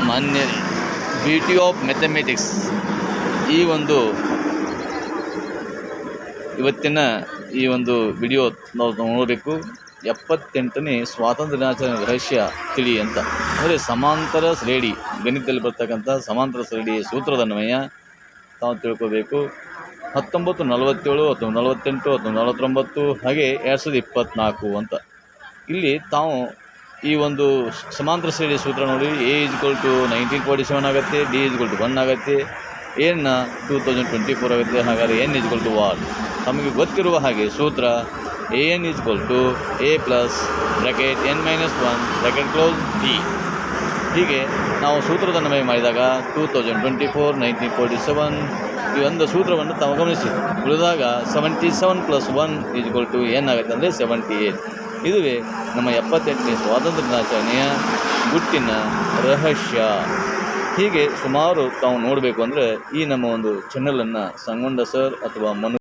ಮಾನ್ಯರೇ, beauty of mathematics ಈ ಒಂದು ಇವತ್ತಿನ ಈ ಒಂದು ವಿಡಿಯೋ ನಾವು ನೋಡಬೇಕು. 78ನೇ ಸ್ವಾತಂತ್ರ್ಯ ದಿನಾಚರಣೆ ರಹಸ್ಯ ತಿಳಿ ಅಂತ. ಅಂದರೆ ಸಮಾಂತರ ಶ್ರೇಣಿ, ಗಣಿತದಲ್ಲಿ ಬರ್ತಕ್ಕಂಥ ಸಮಾಂತರ ಶ್ರೇಣಿ ಸೂತ್ರದನ್ವಯ ತಾವು ತಿಳ್ಕೋಬೇಕು. 1947, 1948, 1949 ಹಾಗೆ 2024 ಅಂತ. ಇಲ್ಲಿ ತಾವು ಈ ಒಂದು ಸಮಾಂತರ ಶ್ರೇಣಿ ಸೂತ್ರ ನೋಡಿ. A=1947 ಆಗುತ್ತೆ, D=1 ಆಗುತ್ತೆ, N 2024 ಆಗುತ್ತೆ. ಹಾಗಾದರೆ N = ತಮಗೆ ಗೊತ್ತಿರುವ ಹಾಗೆ ಸೂತ್ರ AN = A plus bracket N - 1 D. ಹೀಗೆ ನಾವು ಸೂತ್ರದನ್ವಯ ಮಾಡಿದಾಗ 2024, 1947 ಈ ಒಂದು ಸೂತ್ರವನ್ನು ತಾವು ಗಮನಿಸಿ. ಉಳಿದಾಗ 77 + 1 = N ಆಗುತ್ತೆ, ಅಂದರೆ 78. ಇದುವೇ ನಮ್ಮ 78ನೇ ಸ್ವಾತಂತ್ರ್ಯ ದಿನಾಚರಣೆಯ ಗುಟ್ಟಿನ ರಹಸ್ಯ. ಹೀಗೆ ಸುಮಾರು ತಾವು ನೋಡಬೇಕು ಅಂದರೆ ಈ ನಮ್ಮ ಒಂದು ಚಾನಲನ್ನು ಸಂಗೊಂಡ ಸರ್ ಅಥವಾ ಮನು